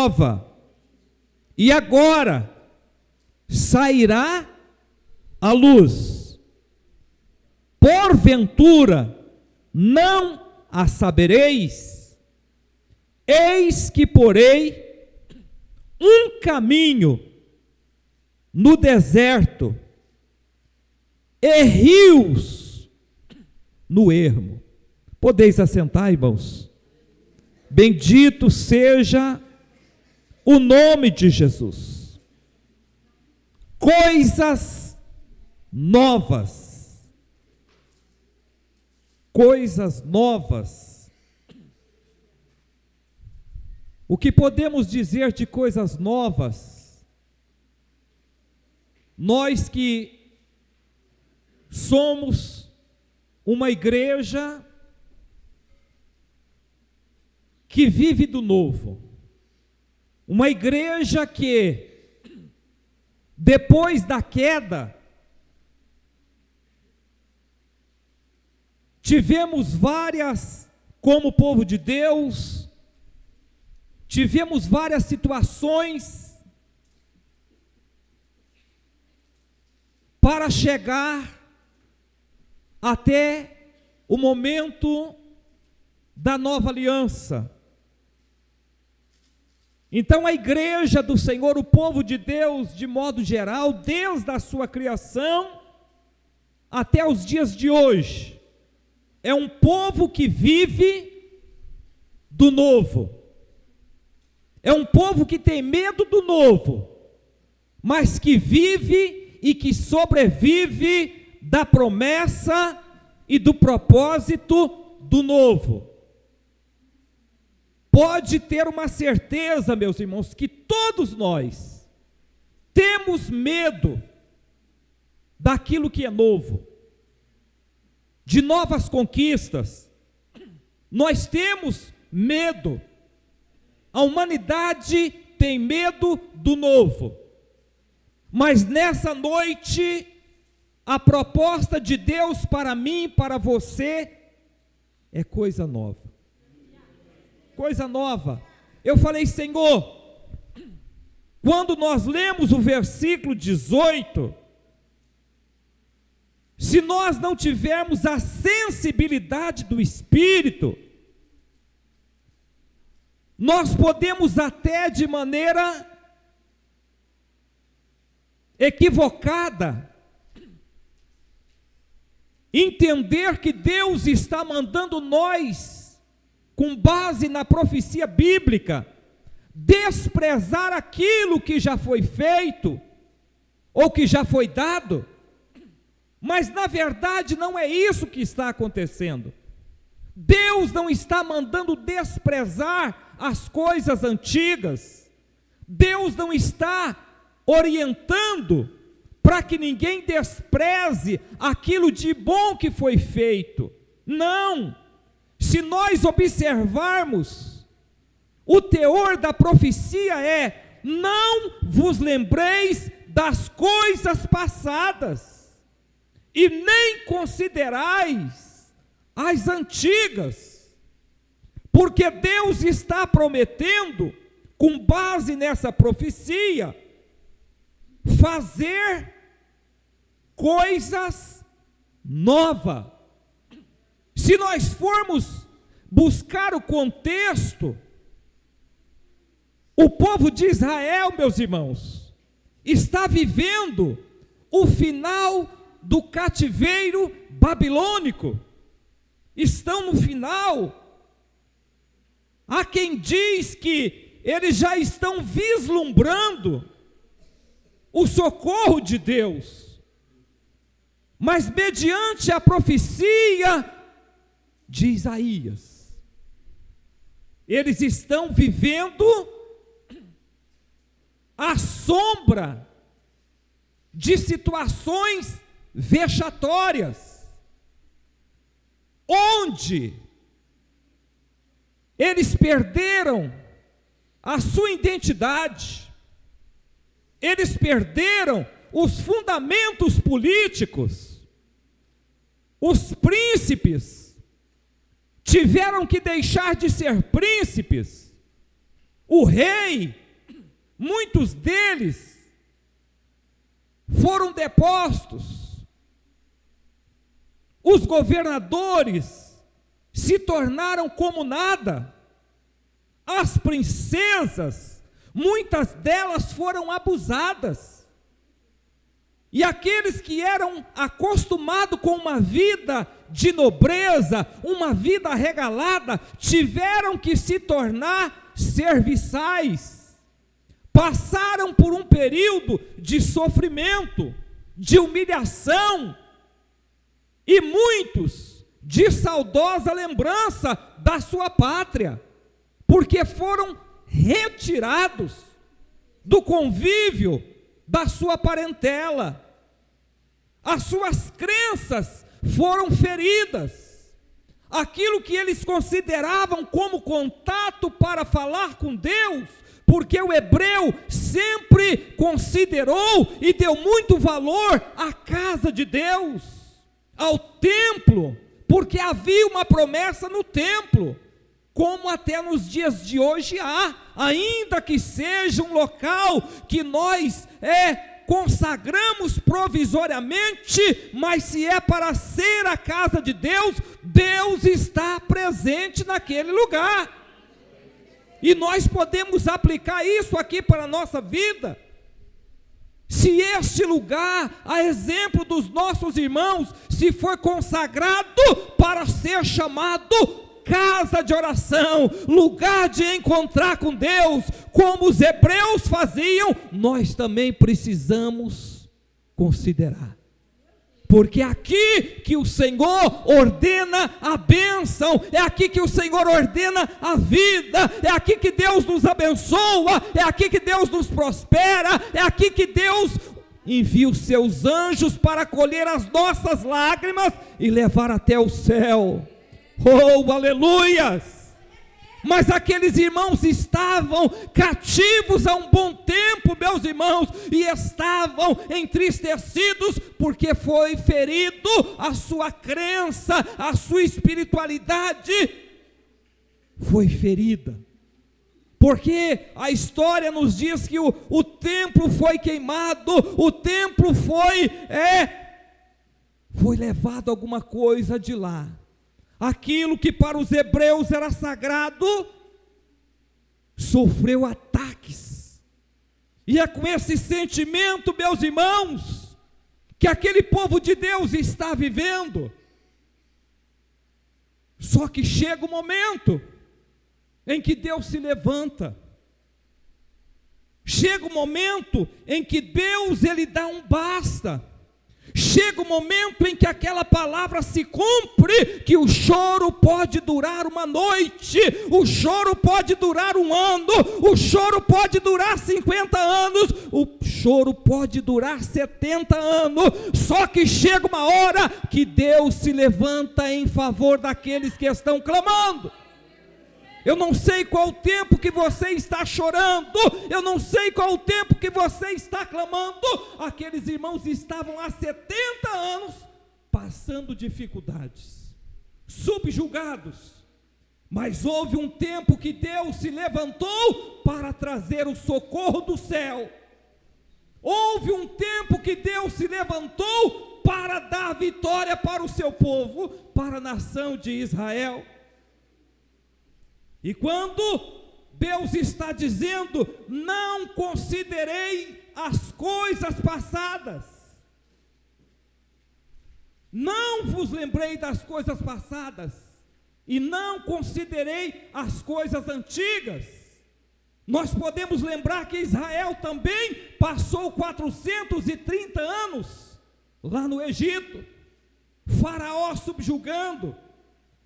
nova, e agora sairá a luz. Porventura não a sabereis? Eis que porei um caminho no deserto e rios no ermo. Podeis assentar, irmãos. Bendito seja o nome de Jesus. Coisas novas. Coisas novas. O que podemos dizer de coisas novas? Nós que somos uma igreja que vive do novo, uma igreja que, depois da queda, tivemos várias, como povo de Deus, tivemos várias situações para chegar até o momento da nova aliança. Então a igreja do Senhor, o povo de Deus, de modo geral, desde a sua criação até os dias de hoje, é um povo que vive do novo. É um povo que tem medo do novo, mas que vive e que sobrevive da promessa e do propósito do novo. Pode ter uma certeza, meus irmãos, que todos nós temos medo daquilo que é novo, de novas conquistas. Nós temos medo. A humanidade tem medo do novo. Mas nessa noite, a proposta de Deus para mim, para você, é coisa nova. Coisa nova. Eu falei, Senhor, quando nós lemos o versículo 18, se nós não tivermos a sensibilidade do Espírito, nós podemos até de maneira equivocada entender que Deus está mandando nós, com base na profecia bíblica, desprezar aquilo que já foi feito, ou que já foi dado. Mas na verdade não é isso que está acontecendo. Deus não está mandando desprezar as coisas antigas. Deus não está orientando para que ninguém despreze aquilo de bom que foi feito. Não. Se nós observarmos, o teor da profecia é: não vos lembreis das coisas passadas, e nem considerais as antigas, porque Deus está prometendo, com base nessa profecia, fazer coisas novas. Se nós formos buscar o contexto, o povo de Israel, meus irmãos, está vivendo o final do cativeiro babilônico. Estão no final. Há quem diz que eles já estão vislumbrando o socorro de Deus, mas mediante a profecia de Isaías, eles estão vivendo à sombra de situações vexatórias, onde eles perderam a sua identidade, eles perderam os fundamentos políticos. Os príncipes tiveram que deixar de ser príncipes o rei, muitos deles foram depostos, os governadores se tornaram como nada, as princesas, muitas delas foram abusadas, e aqueles que eram acostumados com uma vida de nobreza, uma vida regalada, tiveram que se tornar serviçais, passaram por um período de sofrimento, de humilhação, e muitos de saudosa lembrança da sua pátria, porque foram retirados do convívio da sua parentela, as suas crenças foram feridas, aquilo que eles consideravam como contato para falar com Deus, porque o hebreu sempre considerou e deu muito valor à casa de Deus, ao templo, porque havia uma promessa no templo, como até nos dias de hoje há, ainda que seja um local que nós consagramos provisoriamente, mas se é para ser a casa de Deus, Deus está presente naquele lugar, e nós podemos aplicar isso aqui para a nossa vida. Se este lugar, a exemplo dos nossos irmãos, se foi consagrado para ser chamado casa de oração, lugar de encontrar com Deus, como os hebreus faziam, nós também precisamos considerar, porque é aqui que o Senhor ordena a bênção, é aqui que o Senhor ordena a vida, é aqui que Deus nos abençoa, é aqui que Deus nos prospera, é aqui que Deus envia os seus anjos para colher as nossas lágrimas e levar até o céu. Oh, aleluias! Mas aqueles irmãos estavam cativos há um bom tempo, meus irmãos, e estavam entristecidos, porque foi ferido a sua crença, a sua espiritualidade foi ferida, porque a história nos diz que o templo foi queimado, o templo foi levado alguma coisa de lá. Aquilo que para os hebreus era sagrado, sofreu ataques, e é com esse sentimento, meus irmãos, que aquele povo de Deus está vivendo. Só que chega o momento em que Deus se levanta, chega o momento em que Deus ele dá um basta. Chega o momento em que aquela palavra se cumpre, que o choro pode durar uma noite, o choro pode durar um ano, o choro pode durar 50 anos, o choro pode durar 70 anos, só que chega uma hora que Deus se levanta em favor daqueles que estão clamando. Eu não sei qual o tempo que você está chorando, eu não sei qual o tempo que você está clamando. Aqueles irmãos estavam há 70 anos passando dificuldades, subjugados, mas houve um tempo que Deus se levantou para trazer o socorro do céu. Houve um tempo que Deus se levantou para dar vitória para o seu povo, para a nação de Israel. E quando Deus está dizendo, não considerei as coisas passadas, não vos lembrei das coisas passadas, e não considerei as coisas antigas. Nós podemos lembrar que Israel também passou 430 anos lá no Egito, Faraó subjugando,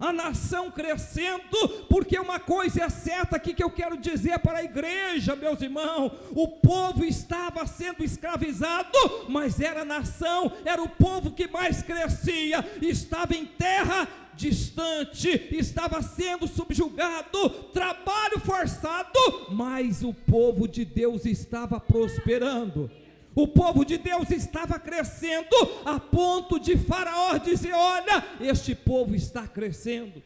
a nação crescendo, porque uma coisa é certa aqui que eu quero dizer para a igreja, meus irmãos, o povo estava sendo escravizado, mas era a nação, era o povo que mais crescia, estava em terra distante, estava sendo subjugado, trabalho forçado, mas o povo de Deus estava prosperando. O povo de Deus estava crescendo, a ponto de Faraó dizer, olha, este povo está crescendo.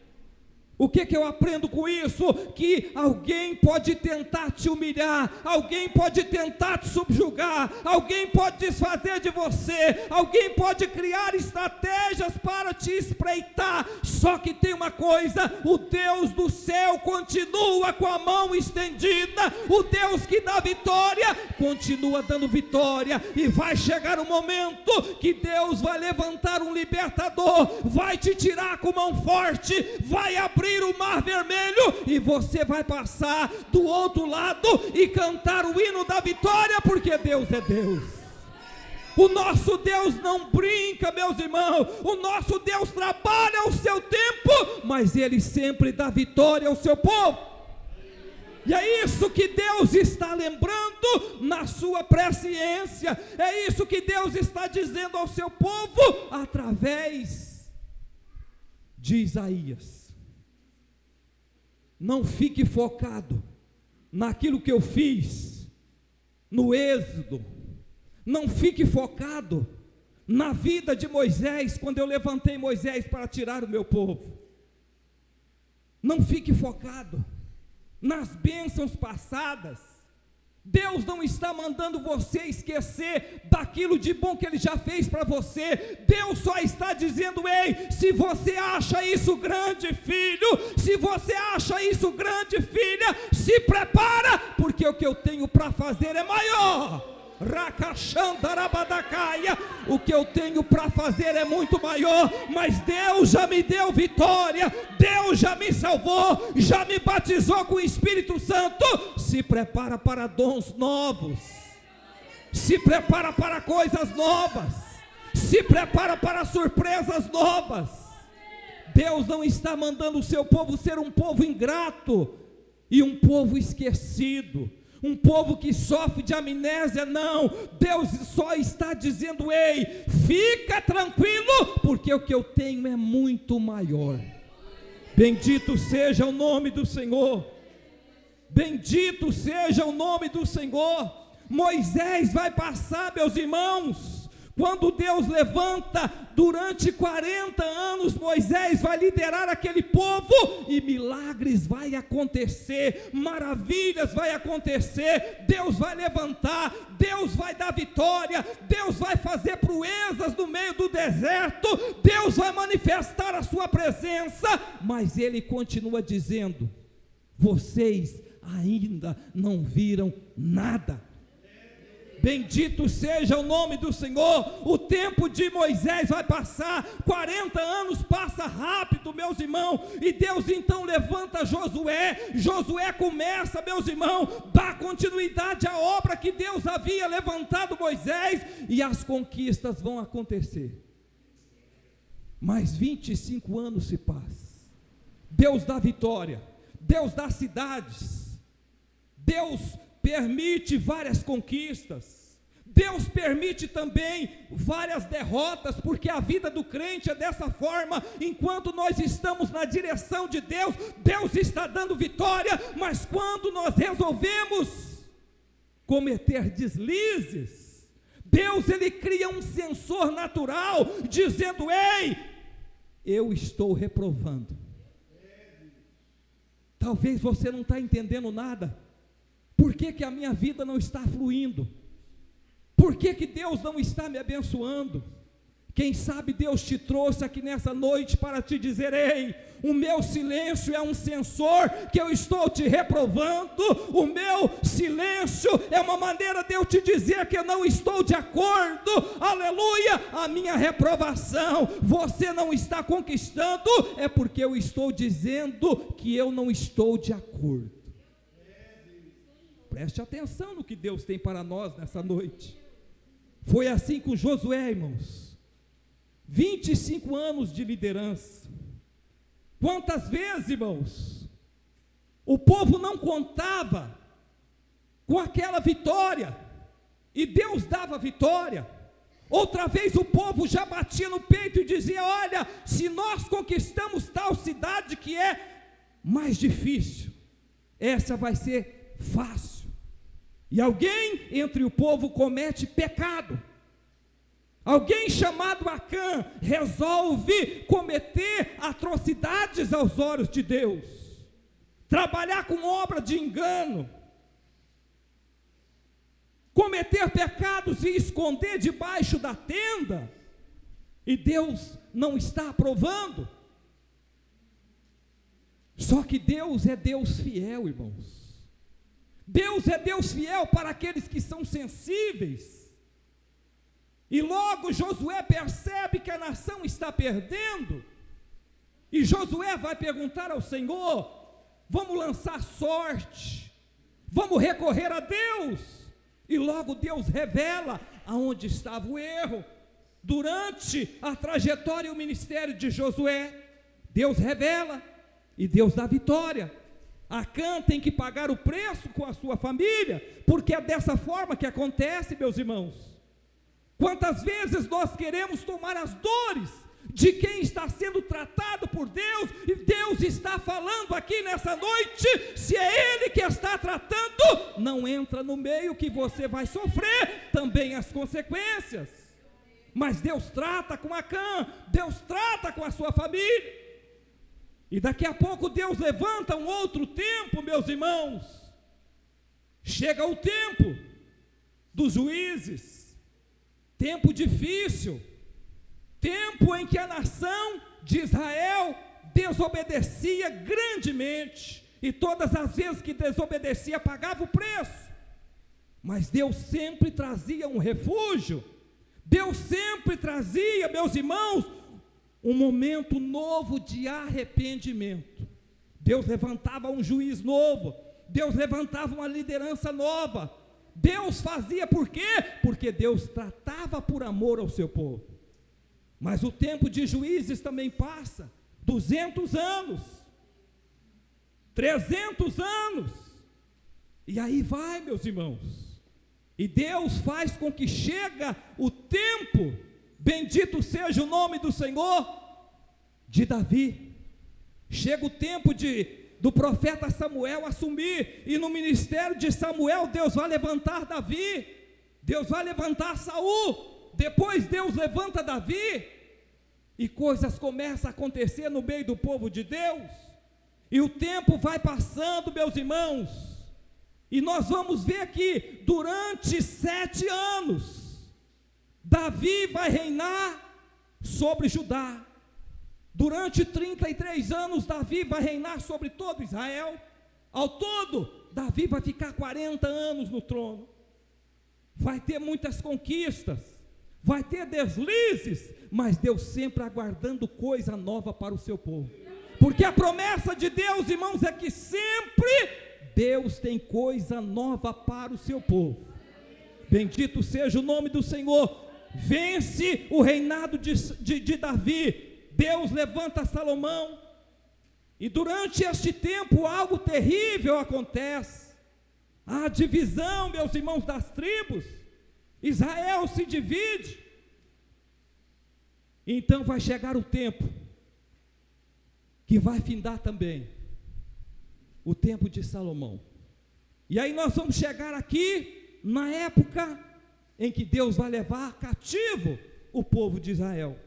O que eu aprendo com isso? Que alguém pode tentar te humilhar, alguém pode tentar te subjugar, alguém pode desfazer de você, alguém pode criar estratégias para te espreitar. Só que tem uma coisa: o Deus do céu continua com a mão estendida, o Deus que dá vitória continua dando vitória, e vai chegar um momento que Deus vai levantar um libertador, vai te tirar com mão forte, vai abrir o mar vermelho, e você vai passar do outro lado e cantar o hino da vitória, porque Deus é Deus. O nosso Deus não brinca, meus irmãos. O nosso Deus trabalha ao seu tempo, mas Ele sempre dá vitória ao seu povo. E é isso que Deus está lembrando na sua presciência, é isso que Deus está dizendo ao seu povo através de Isaías. Não fique focado naquilo que eu fiz no Êxodo, não fique focado na vida de Moisés, quando eu levantei Moisés para tirar o meu povo. Não fique focado nas bênçãos passadas. Deus não está mandando você esquecer daquilo de bom que Ele já fez para você. Deus só está dizendo: ei, se você acha isso grande, filho, se você acha isso grande, filha, se prepara, porque o que eu tenho para fazer é maior. O que eu tenho para fazer é muito maior, mas Deus já me deu vitória, Deus já me salvou, já me batizou com o Espírito Santo. Se prepara para dons novos, se prepara para coisas novas, se prepara para surpresas novas. Deus não está mandando o seu povo ser um povo ingrato e um povo esquecido, um povo que sofre de amnésia. Não, Deus só está dizendo: ei, fica tranquilo, porque o que eu tenho é muito maior. Bendito seja o nome do Senhor, bendito seja o nome do Senhor. Moisés vai passar, meus irmãos, quando Deus levanta, durante 40 anos, Moisés vai liderar aquele povo, e milagres vai acontecer, maravilhas vai acontecer, Deus vai levantar, Deus vai dar vitória, Deus vai fazer proezas no meio do deserto, Deus vai manifestar a sua presença, mas Ele continua dizendo: vocês ainda não viram nada. Bendito seja o nome do Senhor. O tempo de Moisés vai passar, 40 anos passa rápido, meus irmãos, e Deus então levanta Josué. Josué começa, meus irmãos, dá continuidade à obra que Deus havia levantado Moisés, e as conquistas vão acontecer. Mas 25 anos se passam, Deus dá vitória, Deus dá cidades, Deus permite várias conquistas, Deus permite também várias derrotas, porque a vida do crente é dessa forma. Enquanto nós estamos na direção de Deus, Deus está dando vitória, mas quando nós resolvemos cometer deslizes, Deus, Ele cria um sensor natural, dizendo: ei, eu estou reprovando. Talvez você não está entendendo nada. Por que a minha vida não está fluindo? Por que Deus não está me abençoando? Quem sabe Deus te trouxe aqui nessa noite para te dizer: ei, o meu silêncio é um sensor que eu estou te reprovando, o meu silêncio é uma maneira de eu te dizer que eu não estou de acordo, aleluia. A minha reprovação, você não está conquistando, é porque eu estou dizendo que eu não estou de acordo. Preste atenção no que Deus tem para nós nessa noite. Foi assim com Josué, irmãos. 25 anos de liderança. Quantas vezes, irmãos, o povo não contava com aquela vitória, e Deus dava vitória. Outra vez o povo já batia no peito e dizia: olha, se nós conquistamos tal cidade que é mais difícil, essa vai ser fácil. E alguém entre o povo comete pecado, Alguém chamado Acã resolve cometer atrocidades aos olhos de Deus, trabalhar com obra de engano, cometer pecados e esconder debaixo da tenda, e Deus não está aprovando. Só que Deus é Deus fiel, irmãos. Deus é Deus fiel para aqueles que são sensíveis. E logo Josué percebe que a nação está perdendo, e Josué vai perguntar ao Senhor: vamos lançar sorte, vamos recorrer a Deus. E logo Deus revela aonde estava o erro. Durante a trajetória e o ministério de Josué, Deus revela e Deus dá vitória. Acã tem que pagar o preço com a sua família, porque é dessa forma que acontece, meus irmãos. Quantas vezes nós queremos tomar as dores de quem está sendo tratado por Deus, e Deus está falando aqui nessa noite: se é Ele que está tratando, não entra no meio, que você vai sofrer também as consequências. Mas Deus trata com Acã, Deus trata com a sua família, e daqui a pouco Deus levanta um outro tempo, meus irmãos. Chega o tempo dos juízes, tempo difícil, tempo em que a nação de Israel desobedecia grandemente, e todas as vezes que desobedecia pagava o preço, mas Deus sempre trazia um refúgio. Deus sempre trazia, meus irmãos, um momento novo de arrependimento. Deus levantava um juiz novo, Deus levantava uma liderança nova. Deus fazia por quê? Porque Deus tratava por amor ao seu povo. Mas o tempo de juízes também passa, 200 anos, 300 anos, e aí vai, meus irmãos. E Deus faz com que chega o tempo, bendito seja o nome do Senhor, de Davi. Chega o tempo do profeta Samuel assumir, e no ministério de Samuel Deus vai levantar Davi, Deus vai levantar Saul, depois Deus levanta Davi, e coisas começam a acontecer no meio do povo de Deus, e o tempo vai passando, meus irmãos. E nós vamos ver que durante 7 anos, Davi vai reinar sobre Judá. Durante 33 anos, Davi vai reinar sobre todo Israel. Ao todo, Davi vai ficar 40 anos no trono. Vai ter muitas conquistas, vai ter deslizes, mas Deus sempre aguardando coisa nova para o seu povo. Porque a promessa de Deus, irmãos, é que sempre Deus tem coisa nova para o seu povo. Bendito seja o nome do Senhor. Vence o reinado de Davi, Deus levanta Salomão, e durante este tempo algo terrível acontece. A divisão, meus irmãos, das tribos. Israel se divide. Então vai chegar o tempo que vai findar também o tempo de Salomão. E aí nós vamos chegar aqui na época em que Deus vai levar cativo o povo de Israel.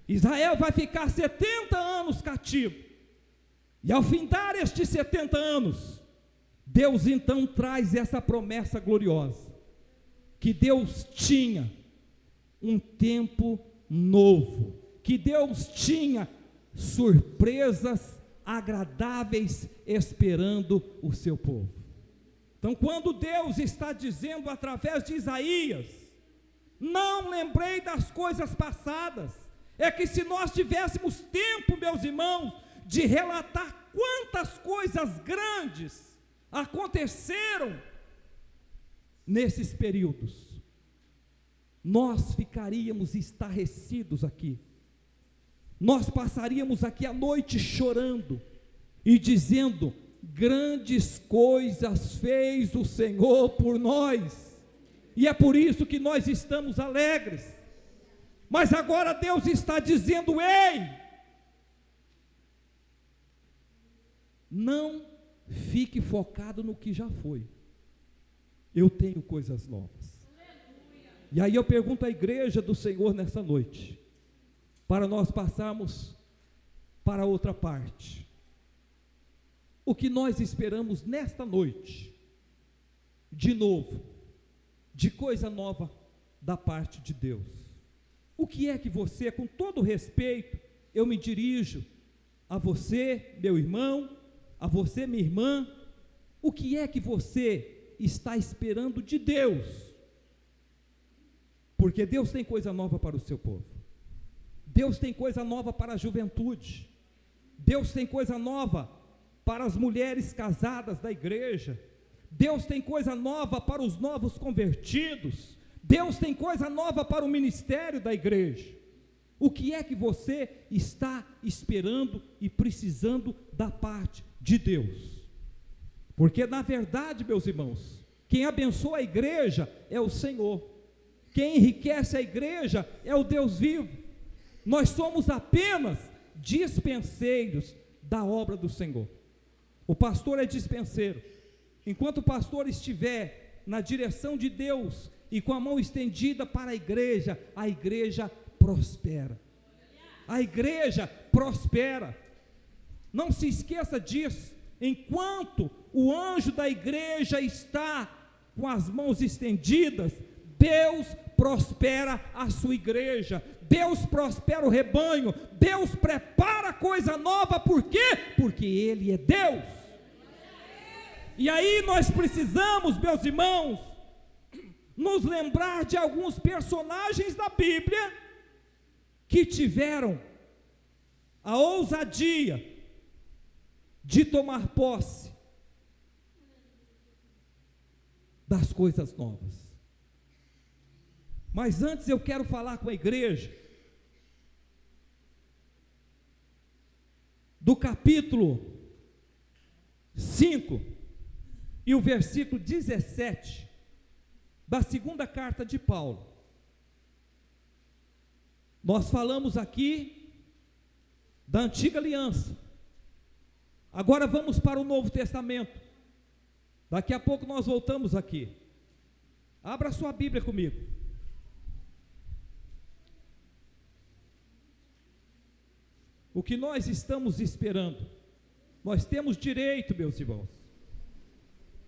Israel vai ficar 70 anos cativo. E ao findar estes 70 anos, Deus então traz essa promessa gloriosa, que Deus tinha um tempo novo, que Deus tinha surpresas agradáveis esperando o seu povo. Então, quando Deus está dizendo através de Isaías: não lembrei das coisas passadas, é que se nós tivéssemos tempo, meus irmãos, de relatar quantas coisas grandes aconteceram nesses períodos, nós ficaríamos estarrecidos aqui. Nós passaríamos aqui a noite chorando e dizendo: grandes coisas fez o Senhor por nós, e é por isso que nós estamos alegres. Mas agora Deus está dizendo: ei, não fique focado no que já foi, eu tenho coisas novas. E aí eu pergunto à igreja do Senhor nessa noite, para nós passarmos para outra parte. O que nós esperamos nesta noite, de novo, de coisa nova da parte de Deus? O que é que você, com todo respeito, eu me dirijo a você, meu irmão, a você, minha irmã, o que é que você está esperando de Deus? Porque Deus tem coisa nova para o seu povo. Deus tem coisa nova para a juventude. Deus tem coisa nova para as mulheres casadas da igreja. Deus tem coisa nova para os novos convertidos. Deus tem coisa nova para o ministério da igreja. O que é que você está esperando e precisando da parte de Deus? Porque na verdade, meus irmãos, quem abençoa a igreja é o Senhor. Quem enriquece a igreja é o Deus vivo. Nós somos apenas dispenseiros da obra do Senhor. O pastor é dispenseiro. Enquanto o pastor estiver na direção de Deus e com a mão estendida para a igreja prospera. A igreja prospera. Não se esqueça disso. Enquanto o anjo da igreja está com as mãos estendidas, Deus prospera a sua igreja, Deus prospera o rebanho, Deus prepara coisa nova. Por quê? Porque Ele é Deus. E aí nós precisamos, meus irmãos, nos lembrar de alguns personagens da Bíblia que tiveram a ousadia de tomar posse das coisas novas. Mas antes eu quero falar com a igreja do capítulo 5 e o versículo 17 da segunda carta de Paulo. Nós falamos aqui da antiga aliança. Agora vamos para o Novo Testamento. Daqui a pouco nós voltamos aqui. Abra sua Bíblia comigo. O que nós estamos esperando? Nós temos direito, meus irmãos.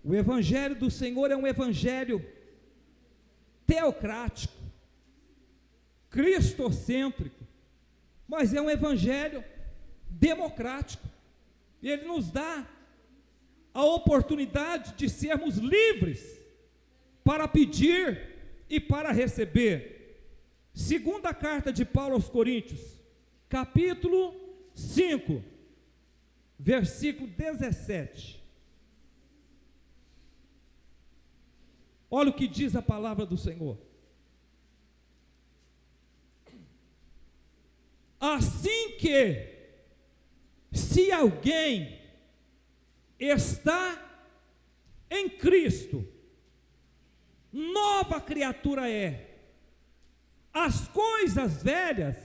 O evangelho do Senhor é um evangelho teocrático, cristocêntrico, mas é um evangelho democrático. Ele nos dá a oportunidade de sermos livres para pedir e para receber. Segunda carta de Paulo aos Coríntios, capítulo 5, versículo 17. Olha o que diz a palavra do Senhor. Assim que, se alguém está em Cristo, nova criatura é. As coisas velhas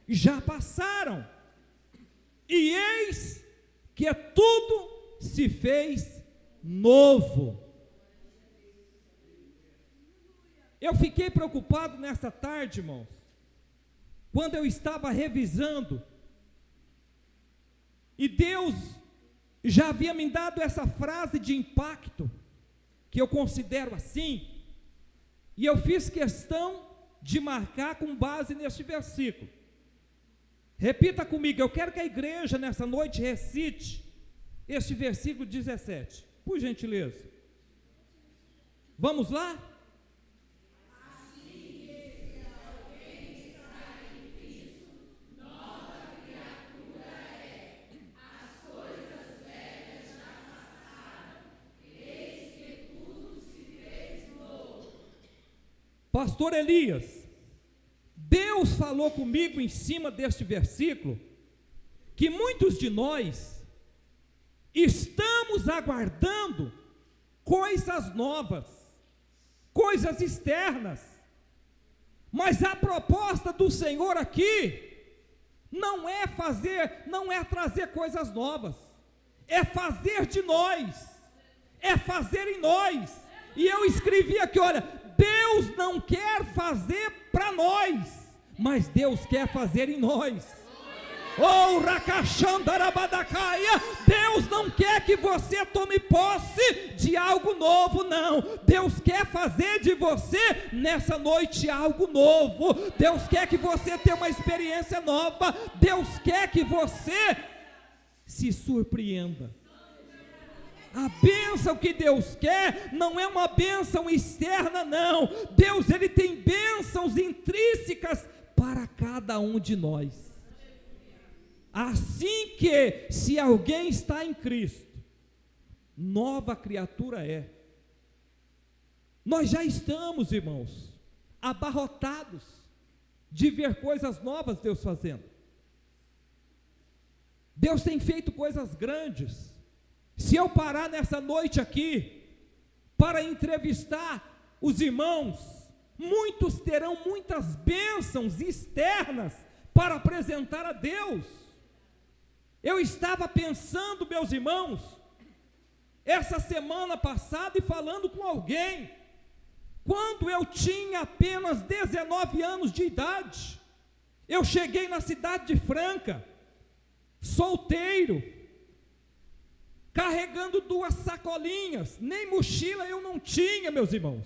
já passaram, e eis que tudo se fez novo. Eu fiquei preocupado nessa tarde, irmãos, quando eu estava revisando, e Deus já havia me dado essa frase de impacto, que eu considero assim, e eu fiz questão de marcar com base neste versículo. Repita comigo, eu quero que a igreja nessa noite recite este versículo 17, por gentileza. Vamos lá? Pastor Elias, Deus falou comigo em cima deste versículo, que muitos de nós estamos aguardando coisas novas, coisas externas, mas a proposta do Senhor aqui não é trazer coisas novas, é fazer de nós, é fazer em nós. E eu escrevi aqui, olha, Deus não quer fazer para nós, mas Deus quer fazer em nós. Oh, Rakachandarabadacaia, Deus não quer que você tome posse de algo novo, não. Deus quer fazer de você nessa noite algo novo. Deus quer que você tenha uma experiência nova. Deus quer que você se surpreenda. A bênção que Deus quer não é uma bênção externa, não. Deus, Ele tem bênçãos intrínsecas para cada um de nós. Assim que, se alguém está em Cristo, nova criatura é. Nós já estamos, irmãos, abarrotados de ver coisas novas Deus fazendo. Deus tem feito coisas grandes. Se eu parar nessa noite aqui para entrevistar os irmãos, muitos terão muitas bênçãos externas para apresentar a Deus. Eu estava pensando, meus irmãos, essa semana passada e falando com alguém, quando eu tinha apenas 19 anos de idade, eu cheguei na cidade de Franca, solteiro, carregando 2 sacolinhas, nem mochila eu não tinha, meus irmãos,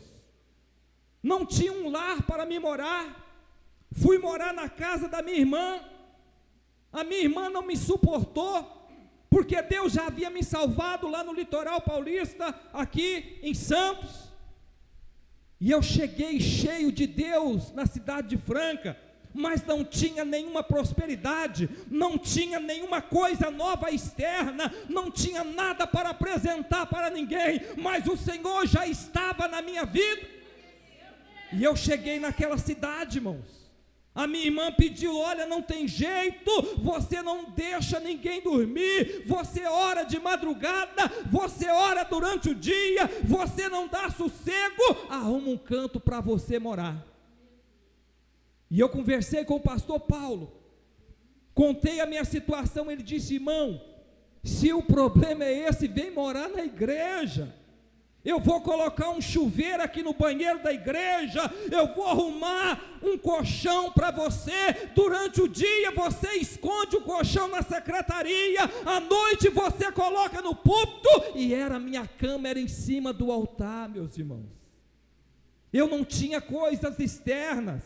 não tinha um lar para me morar, fui morar na casa da minha irmã. A minha irmã não me suportou, porque Deus já havia me salvado lá no litoral paulista, aqui em Santos, e eu cheguei cheio de Deus na cidade de Franca, mas não tinha nenhuma prosperidade, não tinha nenhuma coisa nova externa, não tinha nada para apresentar para ninguém, mas o Senhor já estava na minha vida, e eu cheguei naquela cidade, irmãos. A minha irmã pediu: olha, não tem jeito, você não deixa ninguém dormir, você ora de madrugada, você ora durante o dia, você não dá sossego, arruma um canto para você morar. E eu conversei com o pastor Paulo, contei a minha situação, ele disse: irmão, se o problema é esse, vem morar na igreja. Eu vou colocar um chuveiro aqui no banheiro da igreja, eu vou arrumar um colchão para você, durante o dia você esconde o colchão na secretaria, à noite você coloca no púlpito, e era a minha cama, era em cima do altar, meus irmãos. Eu não tinha coisas externas,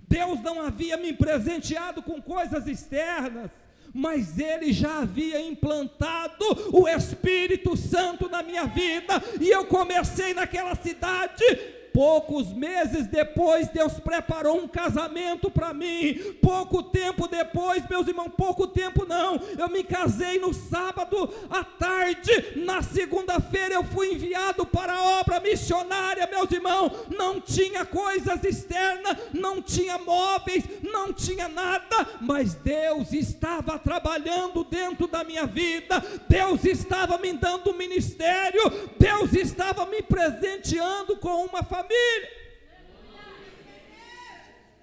Deus não havia me presenteado com coisas externas, mas Ele já havia implantado o Espírito Santo na minha vida, e eu comecei naquela cidade. Poucos meses depois, Deus preparou um casamento para mim. Pouco tempo depois, meus irmãos, pouco tempo não, eu me casei no sábado à tarde, na segunda-feira eu fui enviado para a obra missionária, meus irmãos. Não tinha coisas externas, não tinha móveis, não tinha nada, mas Deus estava trabalhando dentro da minha vida, Deus estava me dando um ministério, Deus estava me presenteando com uma família.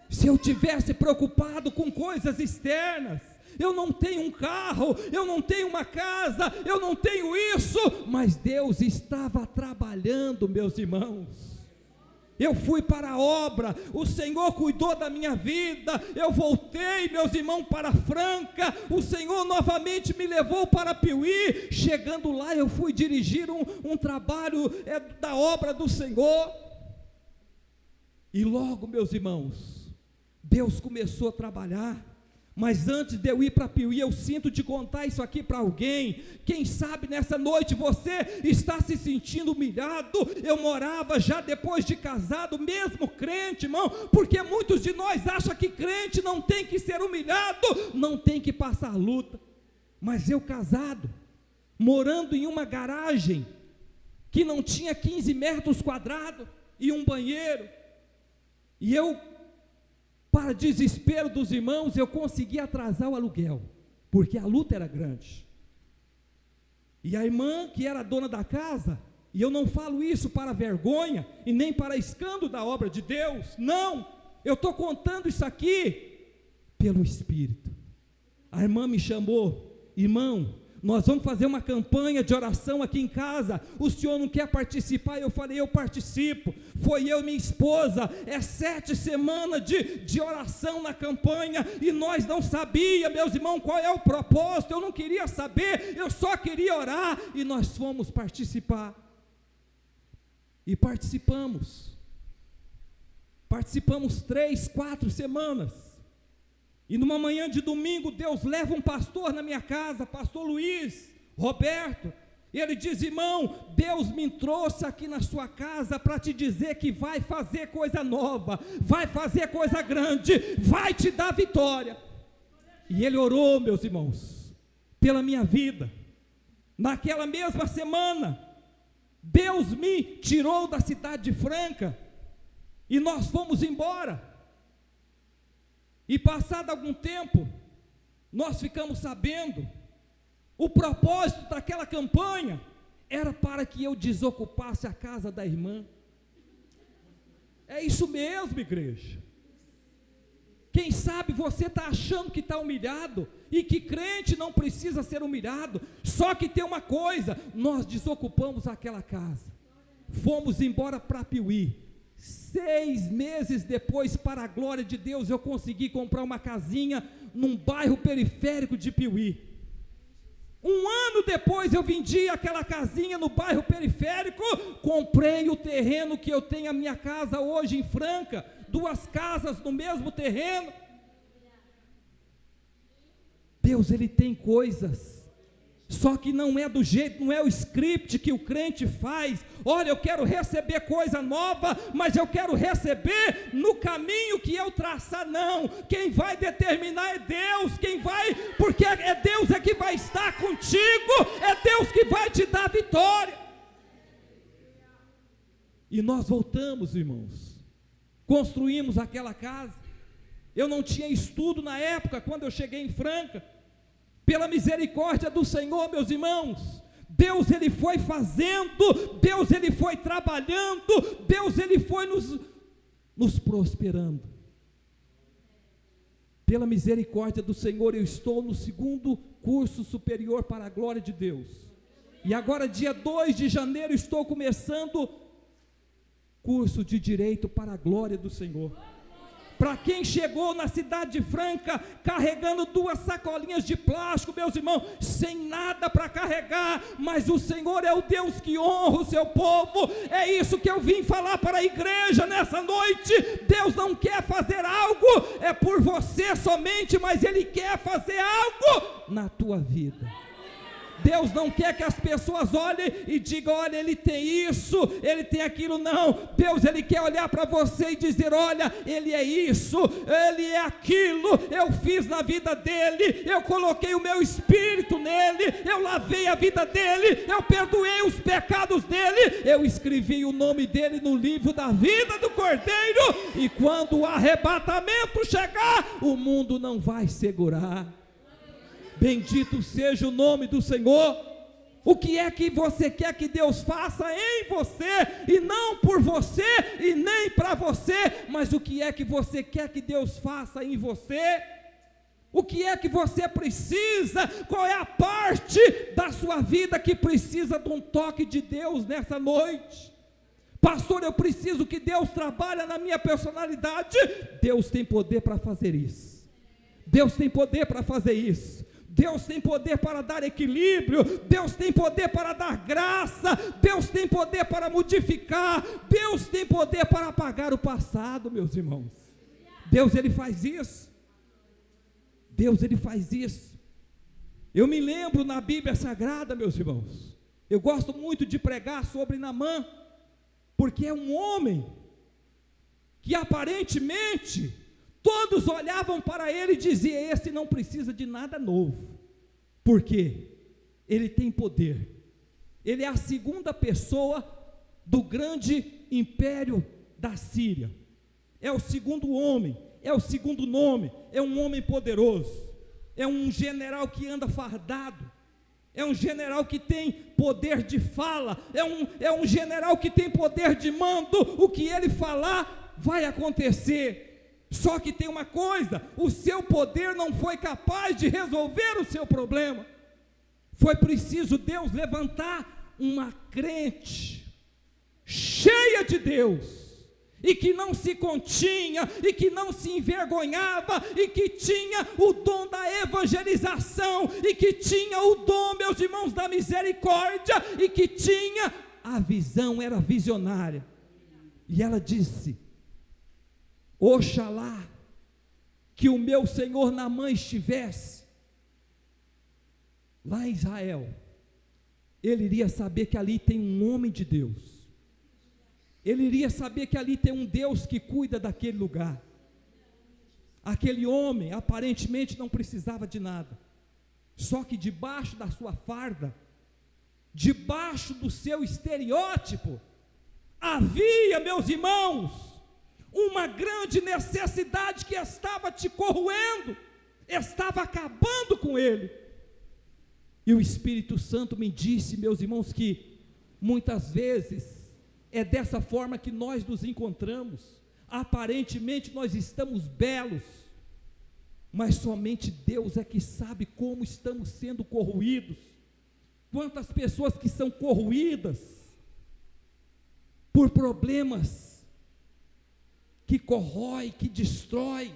Se eu tivesse preocupado com coisas externas, eu não tenho um carro, eu não tenho uma casa, eu não tenho isso, mas Deus estava trabalhando, meus irmãos. Eu fui para a obra, o Senhor cuidou da minha vida, eu voltei, meus irmãos, para Franca, o Senhor novamente me levou para Piuí. Chegando lá, eu fui dirigir um trabalho da obra do Senhor. E logo, meus irmãos, Deus começou a trabalhar. Mas antes de eu ir para Piuí, eu sinto de contar isso aqui para alguém. Quem sabe nessa noite você está se sentindo humilhado. Eu morava já depois de casado, mesmo crente, irmão, porque muitos de nós acham que crente não tem que ser humilhado, não tem que passar luta. Mas eu casado, morando em uma garagem que não tinha 15 metros quadrados e um banheiro, e eu, para desespero dos irmãos, eu consegui atrasar o aluguel, porque a luta era grande. E a irmã, que era a dona da casa, e eu não falo isso para vergonha, e nem para escândalo da obra de Deus, não, eu estou contando isso aqui, pelo Espírito. A irmã me chamou: irmão, nós vamos fazer uma campanha de oração aqui em casa, o senhor não quer participar? Eu falei, eu participo. Foi eu e minha esposa, 7 semanas de oração na campanha, e nós não sabíamos, meus irmãos, qual é o propósito, eu não queria saber, eu só queria orar, e nós fomos participar, e participamos 3, 4 semanas, e numa manhã de domingo, Deus leva um pastor na minha casa, pastor Luiz Roberto, e ele diz: irmão, Deus me trouxe aqui na sua casa para te dizer que vai fazer coisa nova, vai fazer coisa grande, vai te dar vitória. E ele orou, meus irmãos, pela minha vida. Naquela mesma semana, Deus me tirou da cidade de Franca, e nós fomos embora. E passado algum tempo, nós ficamos sabendo, o propósito daquela campanha era para que eu desocupasse a casa da irmã. É isso mesmo, igreja. Quem sabe você está achando que está humilhado, e que crente não precisa ser humilhado, só que tem uma coisa, nós desocupamos aquela casa, fomos embora para Piuí. 6 meses depois, para a glória de Deus, eu consegui comprar uma casinha num bairro periférico de Piuí. 1 ano depois eu vendi aquela casinha no bairro periférico, comprei o terreno que eu tenho a minha casa hoje em Franca, 2 casas no mesmo terreno. Deus, Ele tem coisas, só que não é do jeito, não é o script que o crente faz. Olha, eu quero receber coisa nova, mas eu quero receber no caminho que eu traçar. Não, quem vai determinar é Deus, porque é Deus que vai estar contigo, é Deus que vai te dar vitória. E nós voltamos, irmãos, construímos aquela casa. Eu não tinha estudo na época, quando eu cheguei em Franca. Pela misericórdia do Senhor, meus irmãos, Deus, Ele foi fazendo, Deus, Ele foi trabalhando, Deus, Ele foi nos prosperando. Pela misericórdia do Senhor, eu estou no 2º curso superior para a glória de Deus, e agora dia 2 de janeiro estou começando curso de Direito para a glória do Senhor. Para quem chegou na cidade de Franca carregando 2 sacolinhas de plástico, meus irmãos, sem nada para carregar, mas o Senhor é o Deus que honra o seu povo. É isso que eu vim falar para a igreja nessa noite. Deus não quer fazer algo é por você somente, mas Ele quer fazer algo na tua vida. Deus não quer que as pessoas olhem e digam: olha, ele tem isso, ele tem aquilo. Não, Deus, Ele quer olhar para você e dizer: olha, ele é isso, ele é aquilo, eu fiz na vida dele, eu coloquei o meu espírito nele, eu lavei a vida dele, eu perdoei os pecados dele, eu escrevi o nome dele no livro da vida do Cordeiro, e quando o arrebatamento chegar, o mundo não vai segurar. Bendito seja o nome do Senhor. O que é que você quer que Deus faça em você, e não por você, e nem para você, mas o que é que você quer que Deus faça em você? O que é que você precisa? Qual é a parte da sua vida que precisa de um toque de Deus nessa noite? Pastor, eu preciso que Deus trabalhe na minha personalidade. Deus tem poder para fazer isso. Deus tem poder para fazer isso. Deus tem poder para dar equilíbrio, Deus tem poder para dar graça, Deus tem poder para modificar, Deus tem poder para apagar o passado, meus irmãos. Deus, Ele faz isso. Deus, Ele faz isso. Eu me lembro na Bíblia Sagrada, meus irmãos, eu gosto muito de pregar sobre Naamã, porque é um homem que aparentemente todos olhavam para ele e diziam: esse não precisa de nada novo, porque ele tem poder, ele é a 2ª pessoa do grande império da Síria, é o 2º homem, é o 2º nome, é um homem poderoso, é um general que anda fardado, é um general que tem poder de fala, é um general que tem poder de mando. O que ele falar vai acontecer. Só que tem uma coisa: o seu poder não foi capaz de resolver o seu problema. Foi preciso Deus levantar uma crente cheia de Deus, e que não se continha, e que não se envergonhava, e que tinha o dom da evangelização, e que tinha o dom, meus irmãos, da misericórdia, e que tinha a visão, era visionária. E ela disse: oxalá que o meu senhor Naamã estivesse lá em Israel, ele iria saber que ali tem um homem de Deus, ele iria saber que ali tem um Deus que cuida daquele lugar. Aquele homem aparentemente não precisava de nada, só que debaixo da sua farda, debaixo do seu estereótipo, havia, meus irmãos, uma grande necessidade que estava te corroendo, estava acabando com ele. E o Espírito Santo me disse, meus irmãos, que muitas vezes é dessa forma que nós nos encontramos. Aparentemente nós estamos belos, mas somente Deus é que sabe como estamos sendo corroídos. Quantas pessoas que são corroídas por problemas que corrói, que destrói.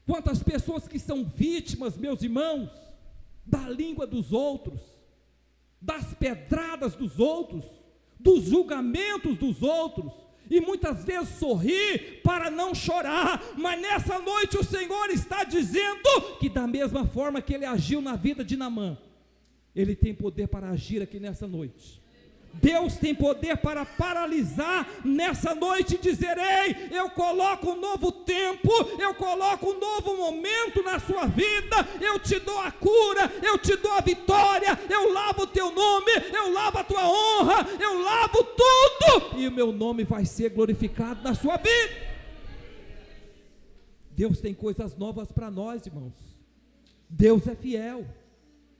Quantas pessoas que são vítimas, meus irmãos, da língua dos outros, das pedradas dos outros, dos julgamentos dos outros, e muitas vezes sorrir para não chorar. Mas nessa noite o Senhor está dizendo que da mesma forma que Ele agiu na vida de Naamã, Ele tem poder para agir aqui nessa noite. Deus tem poder para paralisar nessa noite e dizer: ei, eu coloco um novo tempo, eu coloco um novo momento na sua vida, eu te dou a cura, eu te dou a vitória, eu lavo o teu nome, eu lavo a tua honra, eu lavo tudo, e o meu nome vai ser glorificado na sua vida. Deus tem coisas novas para nós, irmãos. Deus é fiel.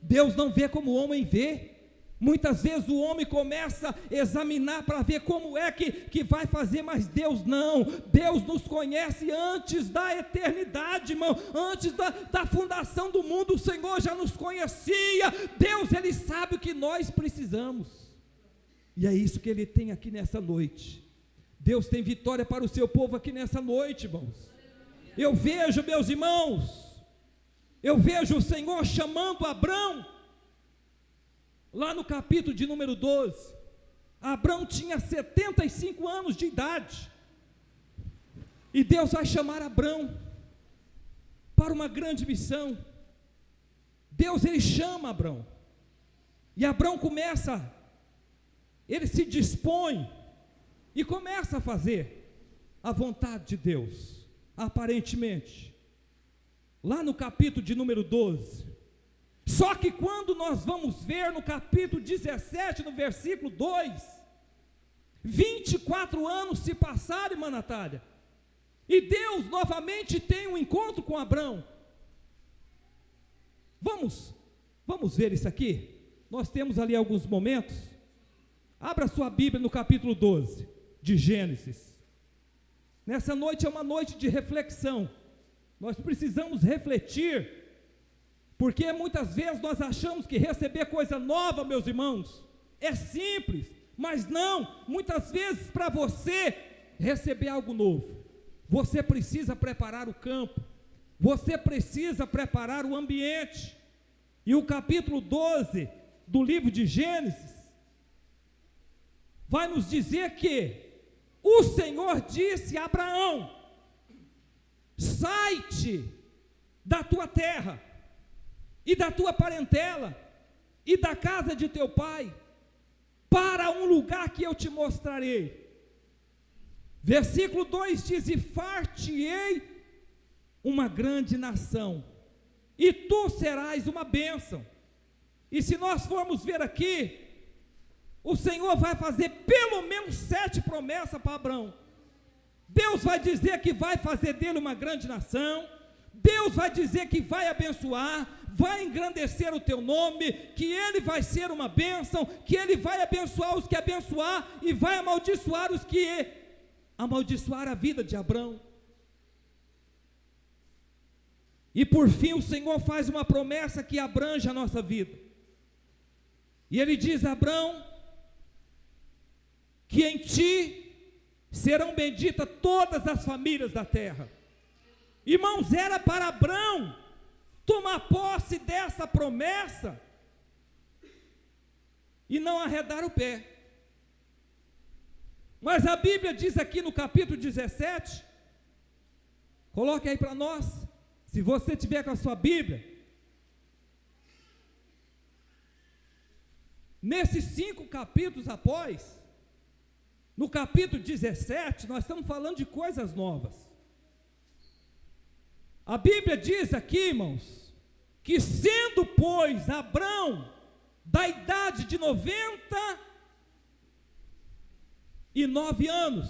Deus não vê como o homem vê. Muitas vezes o homem começa a examinar para ver como é que vai fazer, mas Deus não. Deus nos conhece antes da eternidade, irmão. Antes da fundação do mundo, o Senhor já nos conhecia. Deus, Ele sabe o que nós precisamos, e é isso que Ele tem aqui nessa noite. Deus tem vitória para o seu povo aqui nessa noite, irmãos. Eu vejo, meus irmãos, eu vejo o Senhor chamando Abrão. Lá no capítulo de número 12, Abrão tinha 75 anos de idade, e Deus vai chamar Abrão para uma grande missão. Deus, Ele chama Abrão, e Abrão começa, ele se dispõe, e começa a fazer a vontade de Deus, aparentemente, lá no capítulo de número 12, só que quando nós vamos ver no capítulo 17, no versículo 2, 24 anos se passaram, irmã Natália, e Deus novamente tem um encontro com Abrão. Vamos ver isso aqui? Nós temos ali alguns momentos. Abra sua Bíblia no capítulo 12 de Gênesis. Nessa noite é uma noite de reflexão. Nós precisamos refletir, porque muitas vezes nós achamos que receber coisa nova, meus irmãos, é simples, mas não. Muitas vezes para você receber algo novo, você precisa preparar o campo, você precisa preparar o ambiente. E o capítulo 12 do livro de Gênesis vai nos dizer que o Senhor disse a Abraão: sai-te da tua terra, e da tua parentela, e da casa de teu pai, para um lugar que eu te mostrarei. Versículo 2 diz: e far-te-ei uma grande nação, e tu serás uma bênção. E se nós formos ver aqui, o Senhor vai fazer pelo menos 7 promessas para Abraão. Deus vai dizer que vai fazer dele uma grande nação, Deus vai dizer que vai abençoar, vai engrandecer o teu nome, que Ele vai ser uma bênção, que Ele vai abençoar os que abençoar, e vai amaldiçoar os que amaldiçoar a vida de Abrão. E por fim o Senhor faz uma promessa que abrange a nossa vida. E ele diz a Abrão que em ti serão benditas todas as famílias da terra. Irmãos, era para Abrão tomar posse dessa promessa e não arredar o pé. Mas a Bíblia diz aqui no capítulo 17, coloque aí para nós, se você tiver com a sua Bíblia, nesses 5 capítulos após, no capítulo 17, nós estamos falando de coisas novas. A Bíblia diz aqui, irmãos, que sendo, pois, Abrão da idade de 99 anos,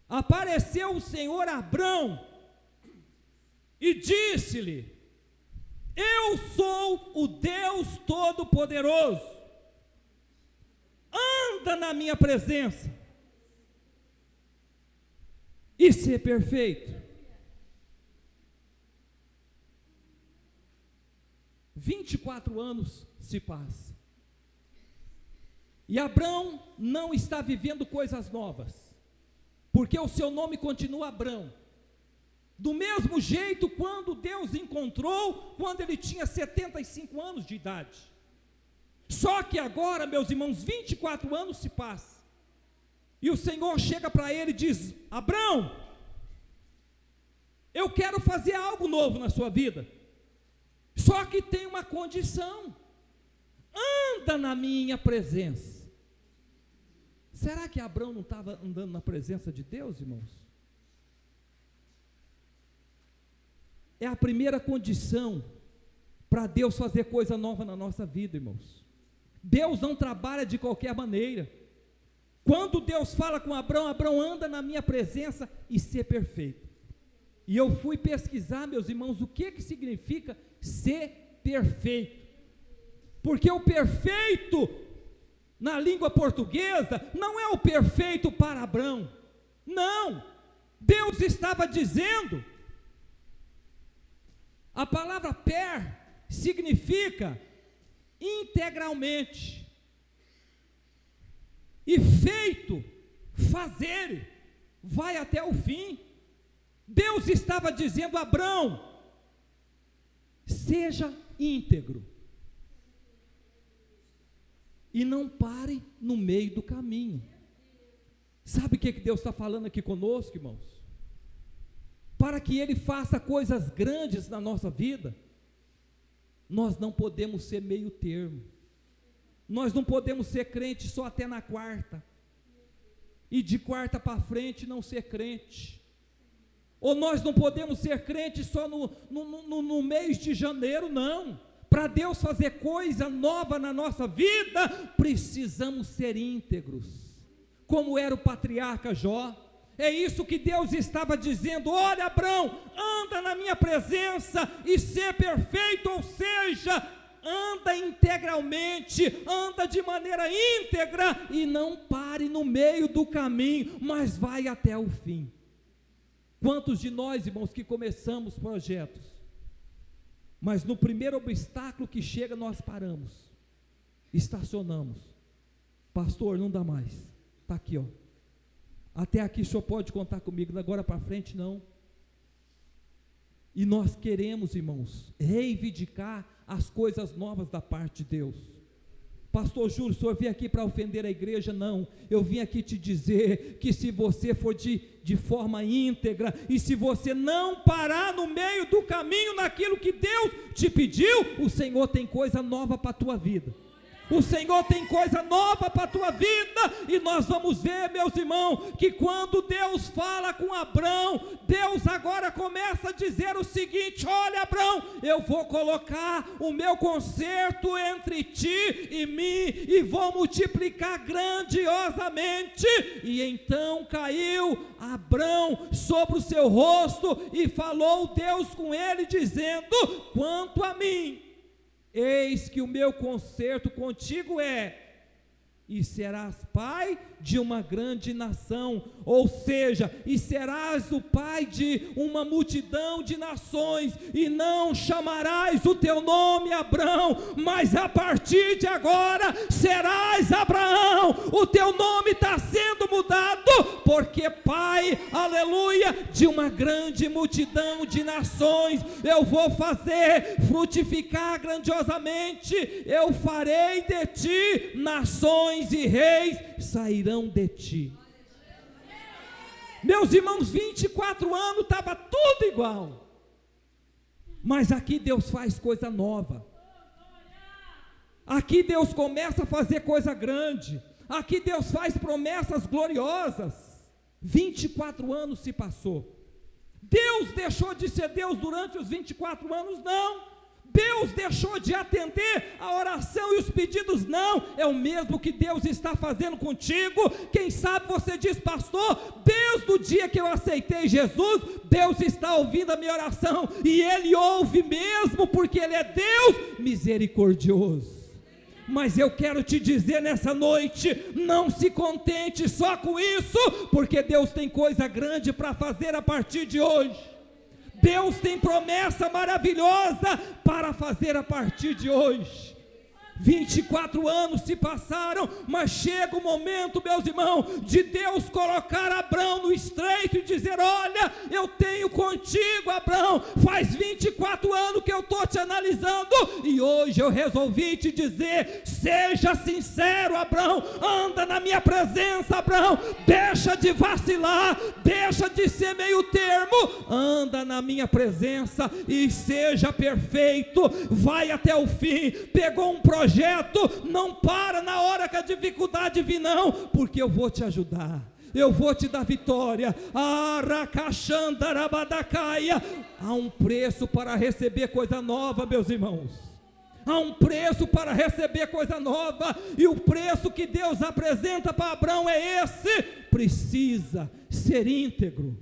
apareceu o Senhor a Abrão e disse-lhe: eu sou o Deus Todo-Poderoso, anda na minha presença e ser perfeito. 24 anos se passam, e Abrão não está vivendo coisas novas, porque o seu nome continua Abrão, do mesmo jeito quando Deus encontrou, quando ele tinha 75 anos de idade. Só que agora, meus irmãos, 24 anos se passam, e o Senhor chega para ele e diz: Abrão, eu quero fazer algo novo na sua vida, só que tem uma condição: anda na minha presença. Será que Abrão não estava andando na presença de Deus, irmãos? É a primeira condição para Deus fazer coisa nova na nossa vida, irmãos. Deus não trabalha de qualquer maneira. Quando Deus fala com Abrão, Abrão, anda na minha presença e ser perfeito. E eu fui pesquisar, meus irmãos, o que significa ser perfeito. Porque o perfeito, na língua portuguesa, não é o perfeito para Abrão. Não, Deus estava dizendo, a palavra per significa integralmente, e feito, fazer, vai até o fim. Deus estava dizendo a Abrão: seja íntegro, e não pare no meio do caminho. Sabe o que Deus está falando aqui conosco, irmãos? Para que Ele faça coisas grandes na nossa vida, nós não podemos ser meio termo. Nós não podemos ser crente só até na quarta, e de quarta para frente não ser crente. Ou nós não podemos ser crente só no mês de janeiro, não. Para Deus fazer coisa nova na nossa vida, precisamos ser íntegros, como era o patriarca Jó. É isso que Deus estava dizendo: olha, Abrão, anda na minha presença e ser perfeito, ou seja, anda integralmente, anda de maneira íntegra, e não pare no meio do caminho, mas vai até o fim. Quantos de nós, irmãos, que começamos projetos, mas no primeiro obstáculo que chega nós paramos, estacionamos: pastor, não dá mais, está aqui, ó, até aqui o senhor pode contar comigo, agora para frente não. E nós queremos, irmãos, reivindicar as coisas novas da parte de Deus. Pastor Júlio, o senhor veio aqui para ofender a igreja? Não, eu vim aqui te dizer que se você for de forma íntegra, e se você não parar no meio do caminho naquilo que Deus te pediu, o Senhor tem coisa nova para a tua vida. O Senhor tem coisa nova para a tua vida. E nós vamos ver, meus irmãos, que quando Deus fala com Abrão, Deus agora começa a dizer o seguinte: olha, Abrão, eu vou colocar o meu conserto entre ti e mim, e vou multiplicar grandiosamente. E então caiu Abrão sobre o seu rosto, e falou Deus com ele, dizendo: quanto a mim, eis que o meu conserto contigo é, e serás pai de uma grande nação, ou seja, e serás o pai de uma multidão de nações, e não chamarás o teu nome Abrão, mas a partir de agora serás Abraão. O teu nome está sendo mudado, porque pai, aleluia, de uma grande multidão de nações, eu vou fazer frutificar grandiosamente, eu farei de ti nações e reis sairão de ti. Meus irmãos, 24 anos estava tudo igual, mas aqui Deus faz coisa nova, aqui Deus começa a fazer coisa grande, aqui Deus faz promessas gloriosas. 24 anos se passou. Deus deixou de ser Deus durante os 24 anos? Não. Deus deixou de atender a oração e os pedidos? Não. É o mesmo que Deus está fazendo contigo. Quem sabe você diz: pastor, desde o dia que eu aceitei Jesus, Deus está ouvindo a minha oração, e Ele ouve mesmo, porque Ele é Deus misericordioso. Mas eu quero te dizer nessa noite, não se contente só com isso, porque Deus tem coisa grande para fazer a partir de hoje. Deus tem promessa maravilhosa para fazer a partir de hoje. 24 anos se passaram, mas chega o momento, meus irmãos, de Deus colocar Abrão no estreito e dizer: olha, eu tenho contigo, Abrão, faz 24 anos que eu estou te analisando, e hoje eu resolvi te dizer: seja sincero, Abrão, anda na minha presença, Abrão, deixa de vacilar, deixa de ser meio termo, anda na minha presença e seja perfeito, vai até o fim. Pegou um projeto, não para na hora que a dificuldade vir, não, porque eu vou te ajudar, eu vou te dar vitória. Há um preço para receber coisa nova, meus irmãos, há um preço para receber coisa nova, e o preço que Deus apresenta para Abrão é esse: precisa ser íntegro,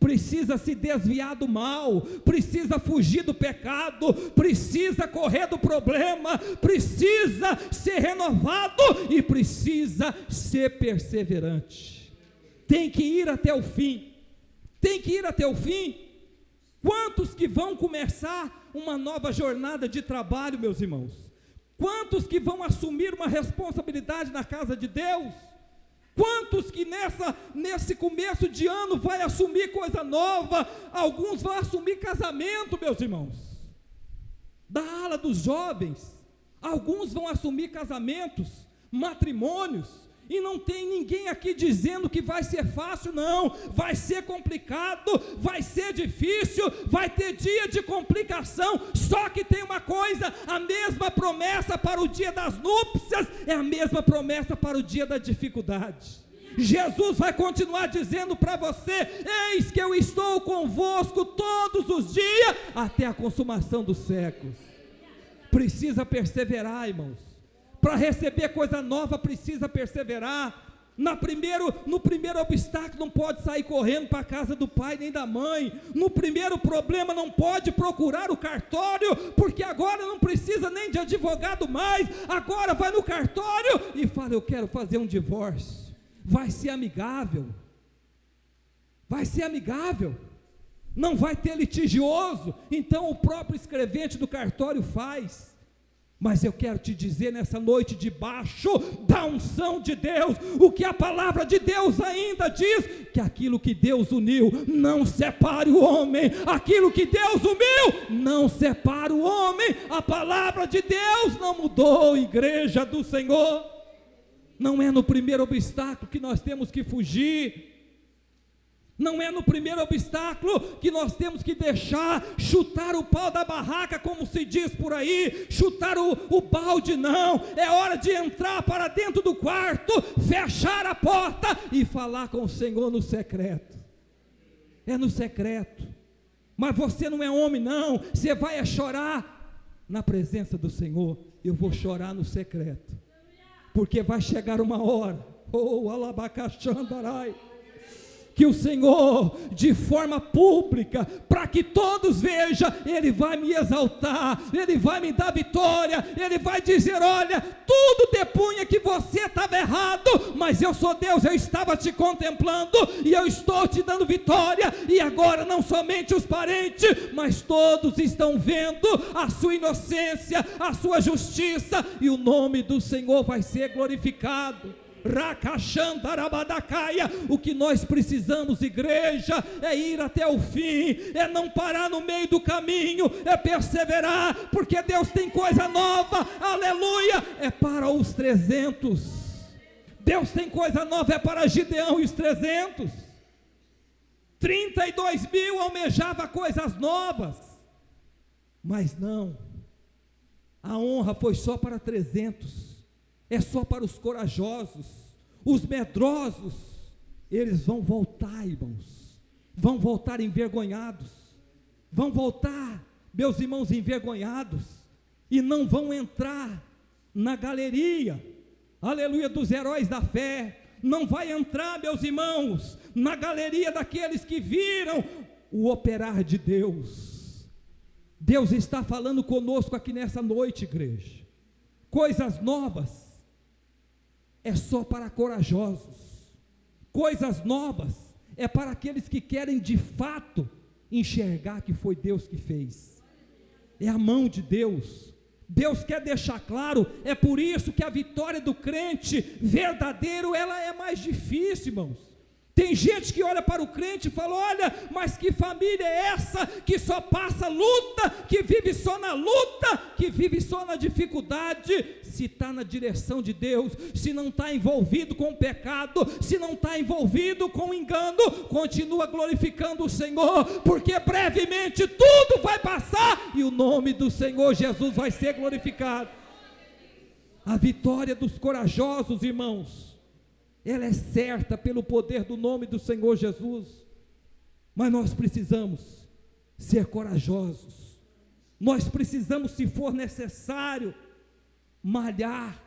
precisa se desviar do mal, precisa fugir do pecado, precisa correr do problema, precisa ser renovado e precisa ser perseverante. Tem que ir até o fim, tem que ir até o fim. Quantos que vão começar uma nova jornada de trabalho, meus irmãos? Quantos que vão assumir uma responsabilidade na casa de Deus? Quantos que nesse começo de ano vai assumir coisa nova? Alguns vão assumir casamento, meus irmãos, da ala dos jovens. Alguns vão assumir casamentos, matrimônios, e não tem ninguém aqui dizendo que vai ser fácil, não. Vai ser complicado, vai ser difícil, vai ter dia de complicação. Só que tem uma coisa: a mesma promessa para o dia das núpcias é a mesma promessa para o dia da dificuldade. Jesus vai continuar dizendo para você: eis que eu estou convosco todos os dias até a consumação dos séculos. Precisa perseverar, irmãos. Para receber coisa nova precisa perseverar. No primeiro obstáculo não pode sair correndo para a casa do pai nem da mãe. No primeiro problema não pode procurar o cartório, porque agora não precisa nem de advogado mais. Agora vai no cartório e fala: eu quero fazer um divórcio. Vai ser amigável, vai ser amigável, não vai ter litigioso. Então o próprio escrevente do cartório faz. Mas eu quero te dizer nessa noite, debaixo da unção de Deus, o que a palavra de Deus ainda diz: que aquilo que Deus uniu, não separe o homem. Aquilo que Deus uniu, não separe o homem. A palavra de Deus não mudou, igreja do Senhor. Não é no primeiro obstáculo que nós temos que fugir. Não é no primeiro obstáculo que nós temos que deixar chutar o pau da barraca, como se diz por aí, chutar o balde, não. É hora de entrar para dentro do quarto, fechar a porta e falar com o Senhor no secreto. É no secreto. Mas você não é homem, não. Você vai chorar na presença do Senhor. Eu vou chorar no secreto, porque vai chegar uma hora, alabacaxandarai, que o Senhor, de forma pública, para que todos vejam, Ele vai me exaltar, Ele vai me dar vitória, Ele vai dizer: olha, tudo depunha que você estava errado, mas eu sou Deus, eu estava te contemplando, e eu estou te dando vitória, e agora não somente os parentes, mas todos estão vendo a sua inocência, a sua justiça, e o nome do Senhor vai ser glorificado. O que nós precisamos, igreja, é ir até o fim, é não parar no meio do caminho, é perseverar, porque Deus tem coisa nova, aleluia, é para os 300, Deus tem coisa nova, é para Gideão e os 300, 32.000 almejava coisas novas, mas não, a honra foi só para 300, é só para os corajosos, os medrosos, eles vão voltar, irmãos, vão voltar envergonhados, vão voltar, meus irmãos, envergonhados, e não vão entrar na galeria, aleluia, dos heróis da fé, não vai entrar, meus irmãos, na galeria daqueles que viram o operar de Deus. Deus está falando conosco aqui nessa noite, igreja, coisas novas, é só para corajosos, coisas novas, é para aqueles que querem de fato enxergar que foi Deus que fez, é a mão de Deus, Deus quer deixar claro, é por isso que a vitória do crente verdadeiro, ela é mais difícil, irmãos. Tem gente que olha para o crente e fala: olha, mas que família é essa, que só passa luta, que vive só na luta, que vive só na dificuldade. Se está na direção de Deus, se não está envolvido com o pecado, se não está envolvido com o engano, continua glorificando o Senhor, porque brevemente tudo vai passar, e o nome do Senhor Jesus vai ser glorificado. A vitória dos corajosos, irmãos, ela é certa pelo poder do nome do Senhor Jesus, mas nós precisamos ser corajosos, nós precisamos, se for necessário, malhar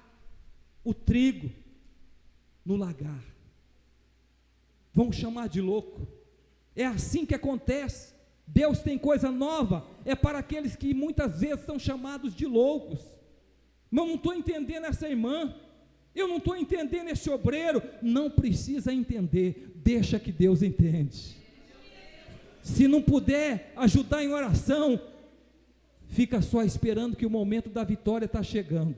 o trigo no lagar. Vão chamar de louco, é assim que acontece. Deus tem coisa nova, é para aqueles que muitas vezes são chamados de loucos. Mas não estou entendendo essa irmã, eu não estou entendendo esse obreiro. Não precisa entender, deixa que Deus entende. Se não puder ajudar em oração, fica só esperando que o momento da vitória está chegando,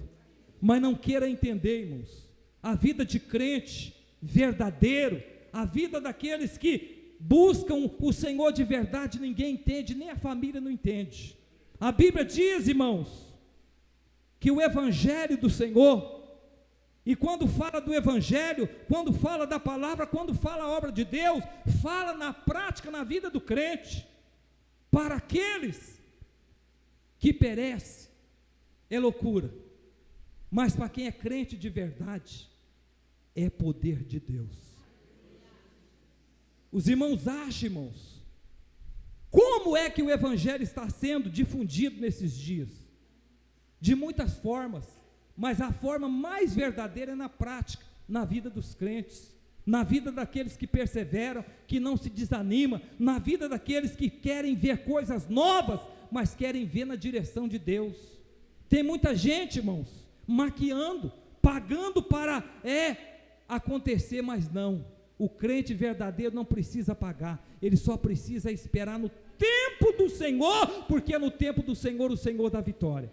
mas não queira entender, irmãos. A vida de crente verdadeiro, a vida daqueles que buscam o Senhor de verdade, ninguém entende, nem a família não entende. A Bíblia diz, irmãos, que o Evangelho do Senhor, e quando fala do Evangelho, quando fala da palavra, quando fala a obra de Deus, fala na prática, na vida do crente, para aqueles que perecem, é loucura, mas para quem é crente de verdade, é poder de Deus. Os irmãos acham, irmãos, como é que o Evangelho está sendo difundido nesses dias? De muitas formas, mas a forma mais verdadeira é na prática, na vida dos crentes, na vida daqueles que perseveram, que não se desanimam, na vida daqueles que querem ver coisas novas, mas querem ver na direção de Deus. Tem muita gente, irmãos, maquiando, pagando para acontecer, mas não. O crente verdadeiro não precisa pagar, ele só precisa esperar no tempo do Senhor, porque no tempo do Senhor o Senhor dá vitória.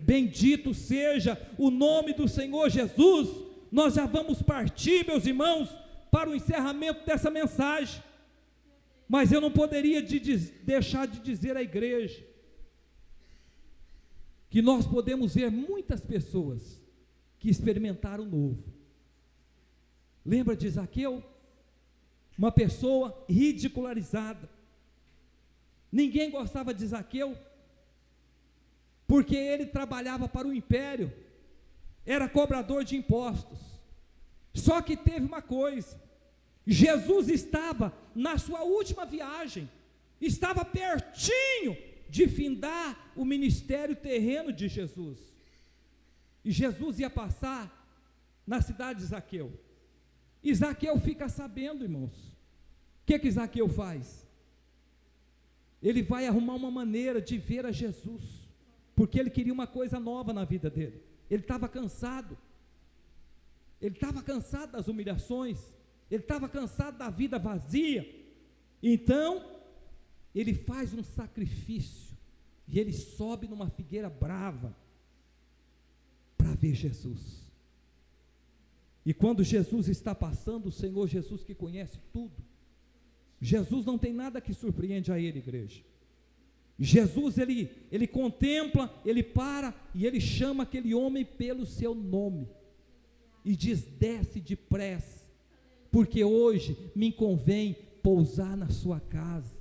Bendito seja o nome do Senhor Jesus. Nós já vamos partir, meus irmãos, para o encerramento dessa mensagem, mas eu não poderia deixar de dizer à igreja, que nós podemos ver muitas pessoas que experimentaram o novo. Lembra de Zaqueu? Uma pessoa ridicularizada, ninguém gostava de Zaqueu, porque ele trabalhava para o império, era cobrador de impostos. Só que teve uma coisa, Jesus estava na sua última viagem, estava pertinho de findar o ministério terreno de Jesus, e Jesus ia passar na cidade de Zaqueu, e Zaqueu fica sabendo, irmãos, que Zaqueu faz? Ele vai arrumar uma maneira de ver a Jesus, porque ele queria uma coisa nova na vida dele. Ele estava cansado das humilhações, ele estava cansado da vida vazia. Então ele faz um sacrifício, e ele sobe numa figueira brava, para ver Jesus. E quando Jesus está passando, o Senhor Jesus, que conhece tudo, Jesus não tem nada que surpreende a ele, igreja. Jesus, ele contempla, ele para, e ele chama aquele homem pelo seu nome, e diz: desce depressa, porque hoje me convém pousar na sua casa.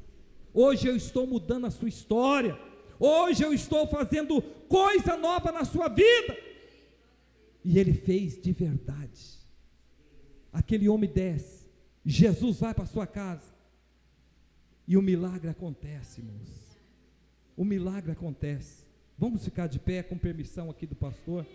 Hoje eu estou mudando a sua história, hoje eu estou fazendo coisa nova na sua vida. E ele fez de verdade. Aquele homem desce, Jesus vai para a sua casa, e o milagre acontece, irmãos. O milagre acontece. Vamos ficar de pé, com permissão aqui do pastor.